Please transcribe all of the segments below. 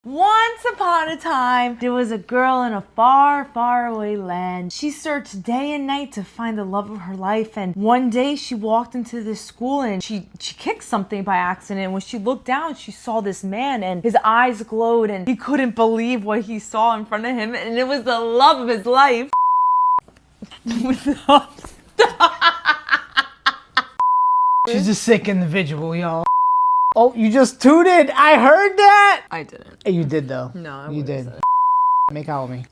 Once upon a time, there was a girl in a far, far away land. She searched day and night to find the love of her life, and one day she walked into this school and she kicked something by accident. And when she looked down, she saw this man and his eyes glowed and he couldn't believe what he saw in front of him, and it was the love of his life. She's a sick individual, y'all. Oh, you just tooted. I heard that. I didn't. You did though. No, you did. Make out with me.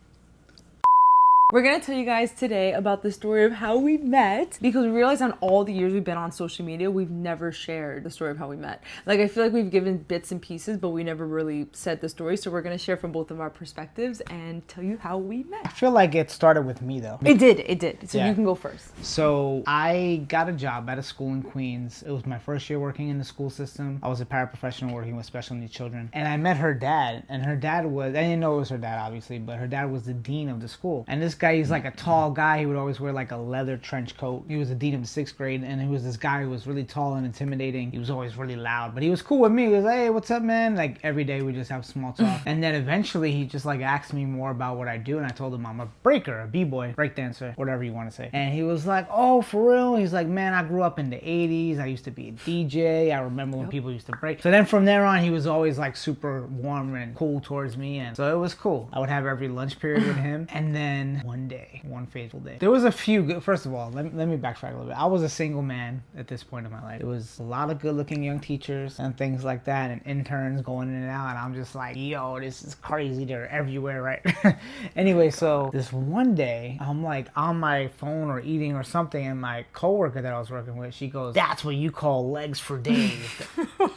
We're gonna tell you guys today about the story of how we met, because we realized on all the years we've been on social media, we've never shared the story of how we met. Like, I feel like we've given bits and pieces, but we never really said the story. So we're gonna share from both of our perspectives and tell you how we met. I feel like it started with me though. It did. So Yeah. you can go first. So I got a job at a school in Queens. It was my first year working in the school system. I was a paraprofessional working with special needs children. And I met her dad, and her dad was, I didn't know it was her dad obviously, but her dad was the dean of the school. And this guy, he's like a tall guy. He would always wear like a leather trench coat. He was the dean of the 6th grade, and he was this guy who was really tall and intimidating. He was always really loud, but he was cool with me. He was like, hey, what's up, man? Like every day we just have small talk. And then eventually he just like asked me more about what I do, and I told him I'm a breaker, a b-boy, breakdancer, whatever you want to say. And he was like, oh, for real? He's like, man, I grew up in the 80s. I used to be a DJ. I remember when people used to break. So then from there on, he was always like super warm and cool towards me, and so it was cool. I would have every lunch period with him. And then one fateful day, there was a few good, first of all, let me backtrack a little bit. I was a single man at this point in my life. There was a lot of good looking young teachers and things like that, and interns going in and out, and I'm just like, yo, this is crazy. They're everywhere, right? Anyway, so this one day, I'm like on my phone or eating or something, and my coworker that I was working with, she goes, that's what you call legs for days.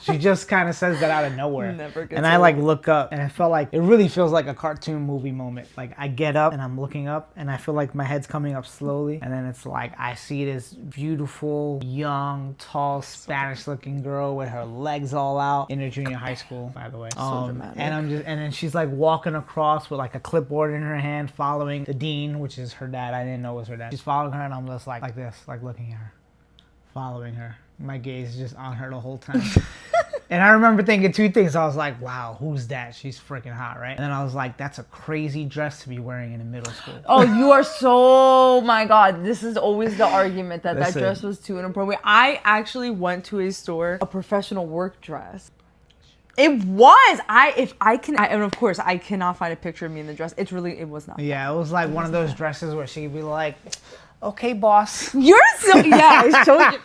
She just kind of says that out of nowhere. And I like look up, and I felt like, it really feels like a cartoon movie moment. Like I get up and I'm looking up, and I feel like my head's coming up slowly, and then it's like I see this beautiful, young, tall, Spanish-looking girl with her legs all out in her junior high school, by the way. So dramatic. And then she's like walking across with like a clipboard in her hand, following the dean, which is her dad. I didn't know it was her dad. She's following her, and I'm just like this, like looking at her, following her. My gaze is just on her the whole time. And I remember thinking two things. I was like, wow, who's that? She's freaking hot, right? And then I was like, that's a crazy dress to be wearing in a middle school. Oh, you are so, my God, this is always the argument that that dress was too inappropriate. I actually went to a store, a professional work dress. It was. And of course, I cannot find a picture of me in the dress. It was not. Yeah, it was like one of those dresses where she'd be like, okay, boss. You're so, yeah, I showed you.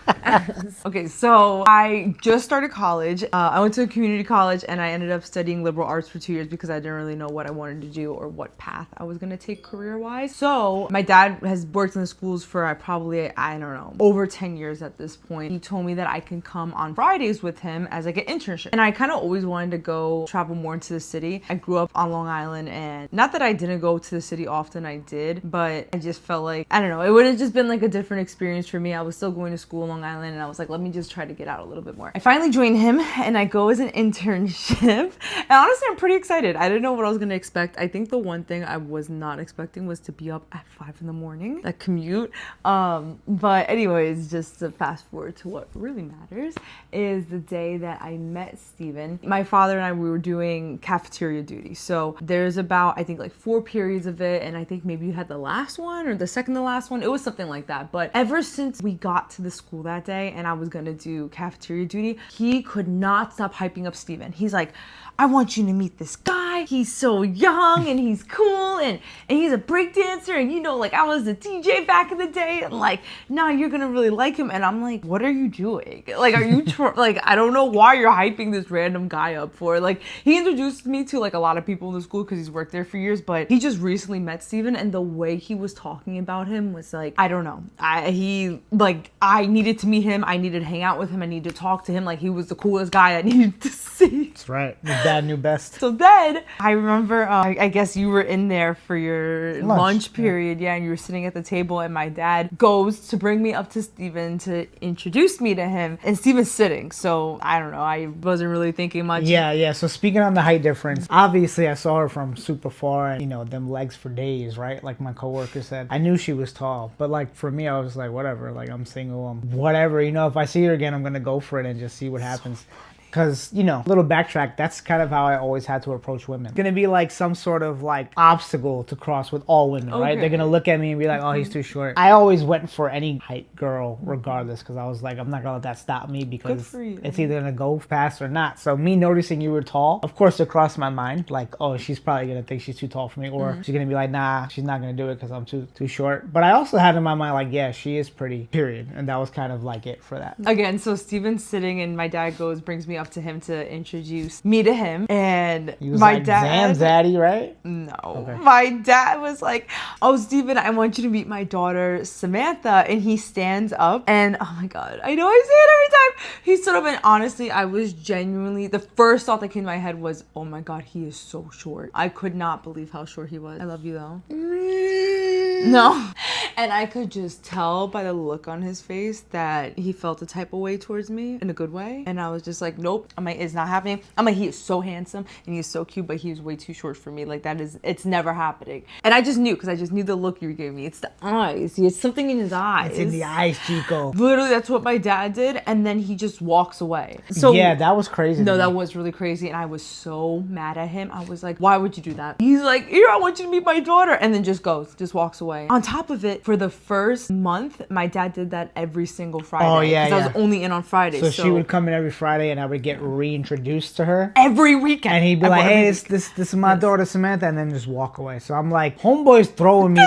Okay, so I just started college. I went to a community college, and I ended up studying liberal arts for 2 years because I didn't really know what I wanted to do or what path I was going to take career-wise. So my dad has worked in the schools for probably, I don't know, over 10 years at this point. He told me that I can come on Fridays with him as like an internship. And I kind of always wanted to go travel more into the city. I grew up on Long Island, and not that I didn't go to the city often, I did, but I just felt like, I don't know, it would have just been like a different experience for me. I was still going to school in Long Island, and I was like, let me just try to get out a little bit more. I finally joined him, and I go as an internship. And honestly, I'm pretty excited. I didn't know what I was going to expect. I think the one thing I was not expecting was to be up at 5 in the morning, that commute. But anyways, just to fast forward to what really matters is the day that I met Steven. My father and I, we were doing cafeteria duty. So there's about, I think like 4 periods of it, and I think maybe you had the last one or the second to last one. It was something like that. But ever since we got to the school that day and I was gonna do cafeteria duty, he could not stop hyping up Steven. He's like, I want you to meet this guy. He's so young and he's cool and he's a breakdancer, and you know, like I was a DJ back in the day, and like now you're gonna really like him. And I'm like, what are you doing? Like, are you like, I don't know why you're hyping this random guy up for. Like, he introduced me to like a lot of people in the school because he's worked there for years, but he just recently met Steven, and the way he was talking about him was like, I don't know. I needed to meet him. I needed to hang out with him. I needed to talk to him. Like, he was the coolest guy I needed to see. That's right. Your dad knew best. So then I remember, I guess you were in there for your lunch period. Yeah, and you were sitting at the table, and my dad goes to bring me up to Steven to introduce me to him, and Steven's sitting. So I don't know. I wasn't really thinking much. Yeah. So speaking on the height difference, obviously I saw her from super far, and you know, them legs for days, right? Like my coworker said, I knew she was tall, but like for me, I was like, whatever. Like, I'm single, whatever. You know, if I see her again, I'm gonna go for it and just see what happens. Because, little backtrack, that's kind of how I always had to approach women. It's going to be like some sort of like obstacle to cross with all women, right? They're going to look at me and be like, oh, he's too short. I always went for any height girl regardless, because I was like, I'm not going to let that stop me, because it's either going to go fast or not. So me noticing you were tall, of course it crossed my mind, like, oh, she's probably going to think she's too tall for me, or she's going to be like, nah, she's not going to do it because I'm too short. But I also had in my mind like, yeah, she is pretty, period. And that was kind of like it for that. Again, so Steven's sitting and my dad brings me up to him to introduce me to him, and he was my like, dad, Zam's daddy, right? No. Okay. My dad was like, oh, Steven, I want you to meet my daughter, Samantha. And he stands up and, oh my God, I know I say it every time. He stood up and honestly, I was genuinely, the first thought that came to my head was, oh my God, he is so short. I could not believe how short he was. I love you though. No. And I could just tell by the look on his face that he felt a type of way towards me in a good way. And I was just like, nope. I'm like, it's not happening. I'm like, he is so handsome and he's so cute, but he's way too short for me. Like it's never happening. And I just knew, because I just knew the look you gave me. It's the eyes. He has something in his eyes. It's in the eyes, Chico. Literally, that's what my dad did. And then he just walks away. So yeah, that was crazy. No, that was really crazy. And I was so mad at him. I was like, why would you do that? He's like, here, I want you to meet my daughter. And then just walks away. On top of it, for the first month, my dad did that every single Friday. Oh, yeah, because I was only in on Fridays. So she would come in every Friday and I would get reintroduced to her. Every weekend. And he'd be like, hey, this is my daughter Samantha, and then just walk away. So I'm like, homeboy's throwing me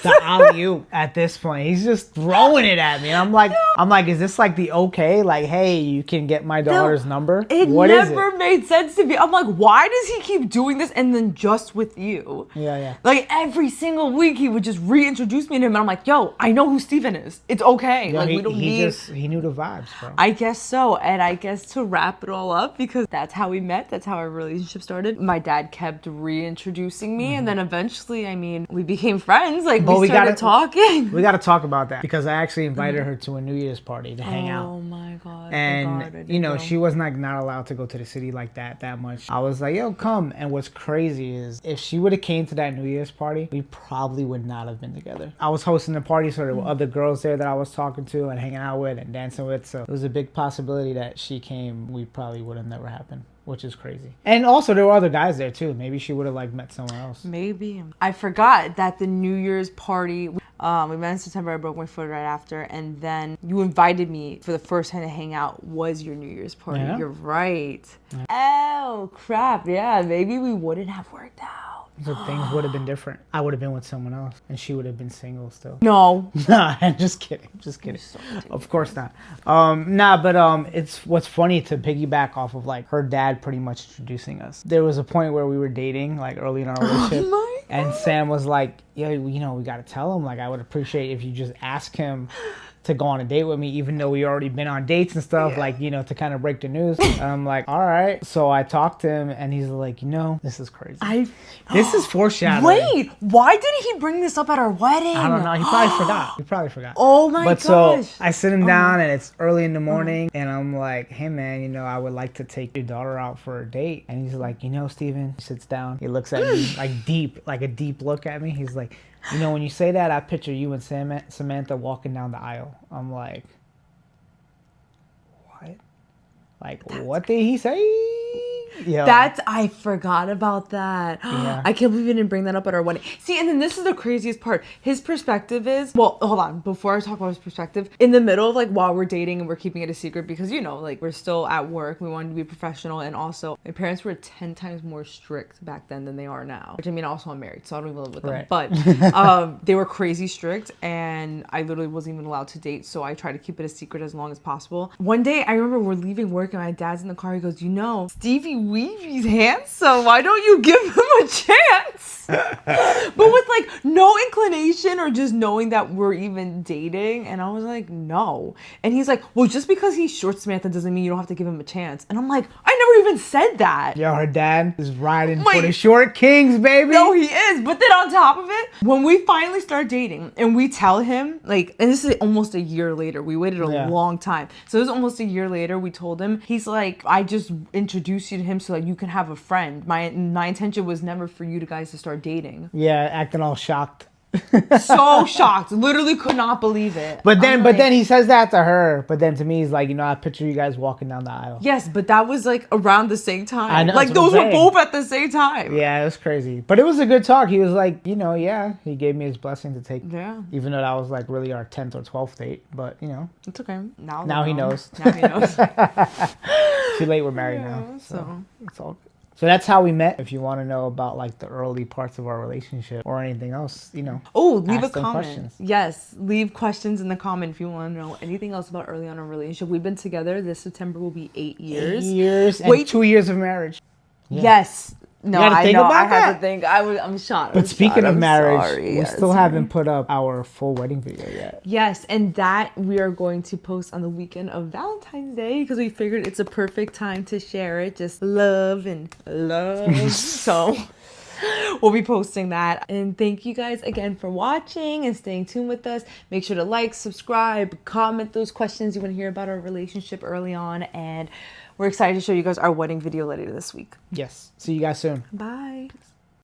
the alley-oop at this point. He's just throwing it at me. And I'm like, is this like the okay? Like, hey, you can get my daughter's number? What is it? It never made sense to me. I'm like, why does he keep doing this and then just with you? Yeah. Like every single week he would just reintroduce me to him, and I'm like, yo, I know who Steven is. It's okay. Yeah, like we don't need. He knew the vibes, bro. I guess so. And I guess to wrap it all up, because that's how we met, that's how our relationship started. My dad kept reintroducing me, and then eventually, I mean, we became friends. Like we started talking. We got to talk about that, because I actually invited her to a New Year's party to hang out. Oh my God. And she was not allowed to go to the city like that much. I was like, yo, come. And what's crazy is if she would have came to that New Year's party, we probably would not have been together. I was hosting the party, so there were other girls there that I was talking to and hanging out with and dancing with. So it was a big possibility that she came. We probably would have never happened, which is crazy. And also there were other guys there too. Maybe she would have like met someone else. Maybe. I forgot that the New Year's party, we met in September. I broke my foot right after, and then you invited me for the first time to hang out. Was your New Year's party? Yeah. You're right. Yeah. Oh crap! Yeah, maybe we wouldn't have worked out. So things would have been different. I would have been with someone else, and she would have been single still. No. Nah, just kidding. So of course not. It's what's funny to piggyback off of like her dad pretty much introducing us. There was a point where we were dating, like early in our relationship, and Sam was like, "Yeah, we got to tell him. Like, I would appreciate if you just ask him to go on a date with me, even though we already been on dates and stuff, like, to kind of break the news." And I'm like, all right. So I talked to him and he's like, this is crazy. This is foreshadowing. Wait, why didn't he bring this up at our wedding? I don't know. He probably forgot. Oh my gosh. So I sit him down and it's early in the morning and I'm like, hey man, I would like to take your daughter out for a date. And he's like, Steven, he sits down. He looks at me like a deep look at me. He's like, when you say that, I picture you and Samantha walking down the aisle. I'm like, what? Like, what did he say? Yeah. I forgot about that. Yeah. I can't believe you didn't bring that up at our wedding. See, and then this is the craziest part. His perspective is, well, hold on. Before I talk about his perspective, in the middle of like while we're dating and we're keeping it a secret because, like we're still at work. We wanted to be professional. And also my parents were 10 times more strict back then than they are now. Which I mean, also I'm married, so I don't even live with them. Right. But they were crazy strict and I literally wasn't even allowed to date. So I tried to keep it a secret as long as possible. One day I remember we're leaving work and my dad's in the car. He goes, Stevie Weevy's handsome. Why don't you give him a chance? But with like no inclination or just knowing that we're even dating. And I was like, no. And he's like, well, just because he's short, Samantha, doesn't mean you don't have to give him a chance. And I'm like, I never even said that. Yo, her dad is riding for the short kings, baby. No, he is. But then on top of it, when we finally start dating and we tell him, like, and this is almost a year later. We waited a long time. So it was almost a year later. We told him, he's like, I just introduced you to him so that you can have a friend. My intention was never for you guys to start dating. Yeah, acting all shocked. So shocked. Literally could not believe it. But I'm then like, he says that to her. But then to me, he's like, you know, I picture you guys walking down the aisle. yes, but that was like around the same time. I know, Like that's what those I'm were saying. both at the same time. Yeah, it was crazy. But it was a good talk. He was like, you know, yeah, he gave me his blessing to take. Yeah. Even though that was like really our 10th or 12th date. But, you know. It's okay. Now he knows. Now he knows. Too late, we're married Yeah, now. so. It's all good. So that's how we met. If you want to know about like the early parts of our relationship or anything else, you know. Oh, leave a ask them comment. questions. Yes, leave questions in the comment if you want to know anything else about early on in our relationship. We've been together. This September will be 8 years. 8 years and Wait. 2 years of marriage. Yeah. Yes. No, You gotta I think know. about I had that. to think. I'm shocked. But speaking of marriage, sorry. we Yes, still sorry. haven't put up our full wedding video yet. Yes, and that we are going to post on the weekend of Valentine's Day because we figured it's a perfect time to share it. Just love and love. So we'll be posting that. And thank you guys again for watching and staying tuned with us. Make sure to like, subscribe, comment those questions you want to hear about our relationship early on. And we're excited to show you guys our wedding video later this week. Yes. See you guys soon. Bye.